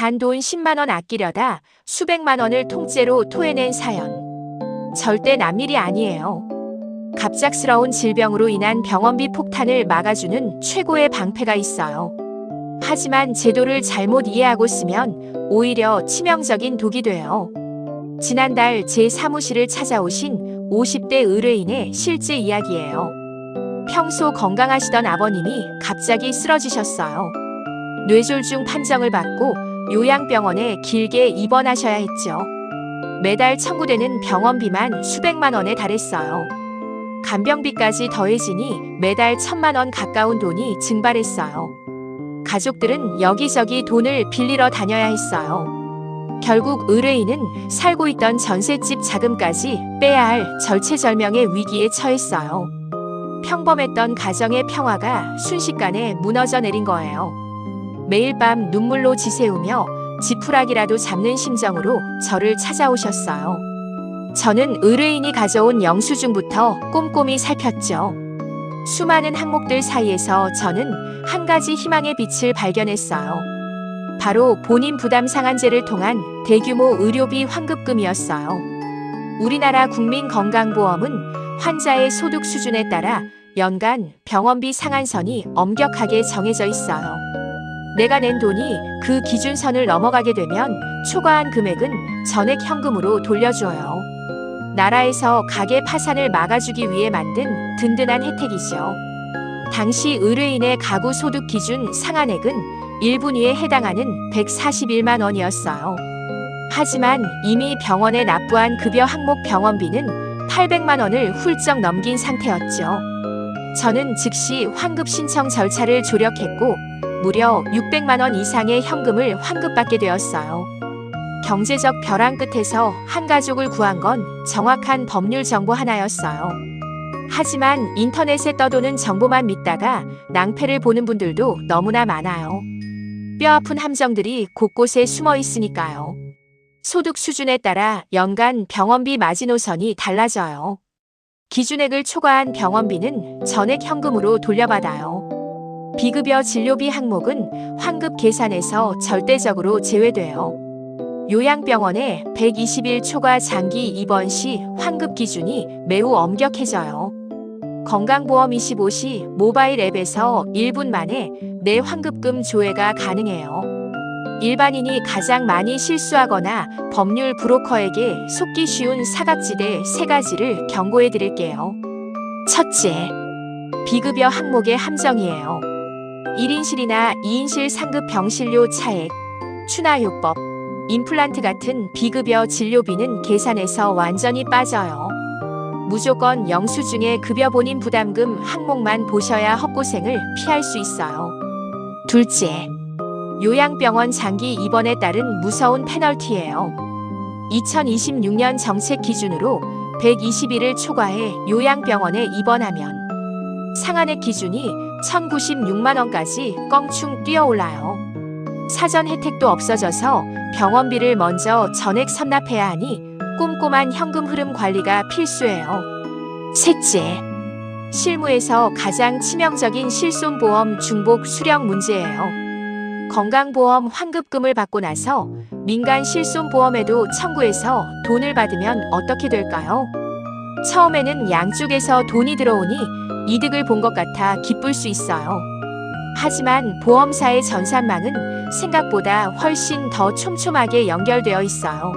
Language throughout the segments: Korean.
단 돈 10만 원 아끼려다 수백만 원을 통째로 토해낸 사연. 절대 남일이 아니에요. 갑작스러운 질병으로 인한 병원비 폭탄을 막아주는 최고의 방패가 있어요. 하지만 제도를 잘못 이해하고 쓰면 오히려 치명적인 독이 돼요. 지난달 제 사무실을 찾아오신 50대 의뢰인의 실제 이야기예요. 평소 건강하시던 아버님이 갑자기 쓰러지셨어요. 뇌졸중 판정을 받고 요양병원에 길게 입원하셔야 했죠. 매달 청구되는 병원비만 수백만 원에 달했어요. 간병비까지 더해지니 매달 1,000만 원 가까운 돈이 증발했어요. 가족들은 여기저기 돈을 빌리러 다녀야 했어요. 결국 의뢰인은 살고 있던 전셋집 자금까지 빼야 할 절체절명의 위기에 처했어요. 평범했던 가정의 평화가 순식간에 무너져 내린 거예요. 매일 밤 눈물로 지새우며 지푸라기라도 잡는 심정으로 저를 찾아오셨어요. 저는 의뢰인이 가져온 영수증부터 꼼꼼히 살폈죠. 수많은 항목들 사이에서 저는 한 가지 희망의 빛을 발견했어요. 바로 본인 부담 상한제를 통한 대규모 의료비 환급금이었어요. 우리나라 국민건강보험은 환자의 소득 수준에 따라 연간 병원비 상한선이 엄격하게 정해져 있어요. 내가 낸 돈이 그 기준선을 넘어가게 되면 초과한 금액은 전액 현금으로 돌려줘요. 나라에서 가계 파산을 막아주기 위해 만든 든든한 혜택이죠. 당시 의뢰인의 가구 소득 기준 상한액은 1분위에 해당하는 141만 원이었어요. 하지만 이미 병원에 납부한 급여 항목 병원비는 800만 원을 훌쩍 넘긴 상태였죠. 저는 즉시 환급 신청 절차를 조력했고 무려 600만 원 이상의 현금을 환급받게 되었어요. 경제적 벼랑 끝에서 한 가족을 구한 건 정확한 법률 정보 하나였어요. 하지만 인터넷에 떠도는 정보만 믿다가 낭패를 보는 분들도 너무나 많아요. 뼈아픈 함정들이 곳곳에 숨어 있으니까요. 소득 수준에 따라 연간 병원비 마지노선이 달라져요. 기준액을 초과한 병원비는 전액 현금으로 돌려받아요. 비급여 진료비 항목은 환급 계산에서 절대적으로 제외돼요. 요양병원의 120일 초과 장기 입원 시 환급 기준이 매우 엄격해져요. 건강보험 25시 모바일 앱에서 1분 만에 내 환급금 조회가 가능해요. 일반인이 가장 많이 실수하거나 법률 브로커에게 속기 쉬운 사각지대 3가지를 경고해 드릴게요. 첫째, 비급여 항목의 함정이에요. 1인실이나 2인실 상급 병실료 차액, 추나요법, 임플란트 같은 비급여 진료비는 계산에서 완전히 빠져요. 무조건 영수증의 급여 본인 부담금 항목만 보셔야 헛고생을 피할 수 있어요. 둘째, 요양병원 장기 입원에 따른 무서운 페널티예요. 2026년 정책 기준으로 120일을 초과해 요양병원에 입원하면 상한액 기준이 1,096만 원까지 껑충 뛰어올라요. 사전 혜택도 없어져서 병원비를 먼저 전액 선납해야 하니 꼼꼼한 현금 흐름 관리가 필수예요. 셋째, 실무에서 가장 치명적인 실손보험 중복 수령 문제예요. 건강보험 환급금을 받고 나서 민간 실손보험에도 청구해서 돈을 받으면 어떻게 될까요? 처음에는 양쪽에서 돈이 들어오니 이득을 본 것 같아 기쁠 수 있어요. 하지만 보험사의 전산망은 생각보다 훨씬 더 촘촘하게 연결되어 있어요.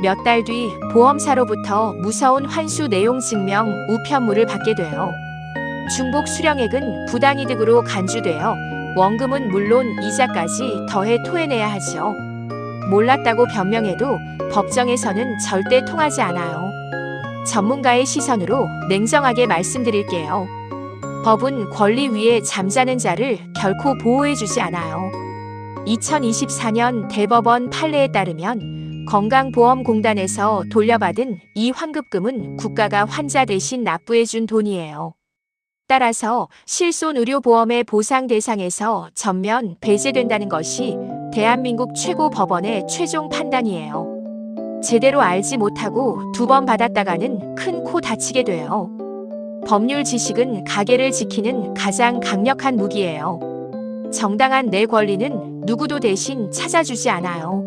몇 달 뒤 보험사로부터 무서운 환수 내용 증명 우편물을 받게 돼요. 중복 수령액은 부당이득으로 간주되어 원금은 물론 이자까지 더해 토해내야 하죠. 몰랐다고 변명해도 법정에서는 절대 통하지 않아요. 전문가의 시선으로 냉정하게 말씀드릴게요. 법은 권리 위에 잠자는 자를 결코 보호해주지 않아요. 2024년 대법원 판례에 따르면 건강보험공단에서 돌려받은 이 환급금은 국가가 환자 대신 납부해준 돈이에요. 따라서 실손의료보험의 보상 대상에서 전면 배제된다는 것이 대한민국 최고법원의 최종 판단이에요. 제대로 알지 못하고 2번 받았다가는 큰 코 다치게 돼요. 법률 지식은 가계를 지키는 가장 강력한 무기예요. 정당한 내 권리는 누구도 대신 찾아주지 않아요.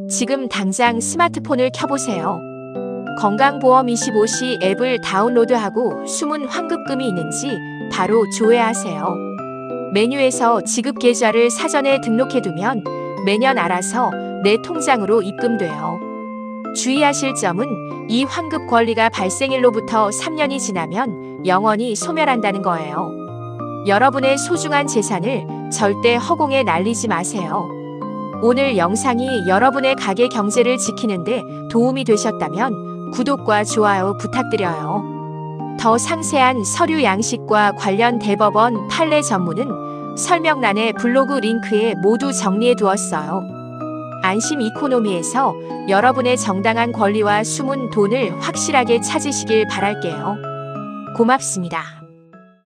지금 당장 스마트폰을 켜보세요. 건강보험25시 앱을 다운로드하고 숨은 환급금이 있는지 바로 조회하세요. 메뉴에서 지급 계좌를 사전에 등록해두면 매년 알아서 내 통장으로 입금돼요. 주의하실 점은 이 환급 권리가 발생일로부터 3년이 지나면 영원히 소멸한다는 거예요. 여러분의 소중한 재산을 절대 허공에 날리지 마세요. 오늘 영상이 여러분의 가계 경제를 지키는데 도움이 되셨다면 구독과 좋아요 부탁드려요. 더 상세한 서류 양식과 관련 대법원 판례 전문은 설명란의 블로그 링크에 모두 정리해 두었어요. 안심 이코노미에서 여러분의 정당한 권리와 숨은 돈을 확실하게 찾으시길 바랄게요. 고맙습니다.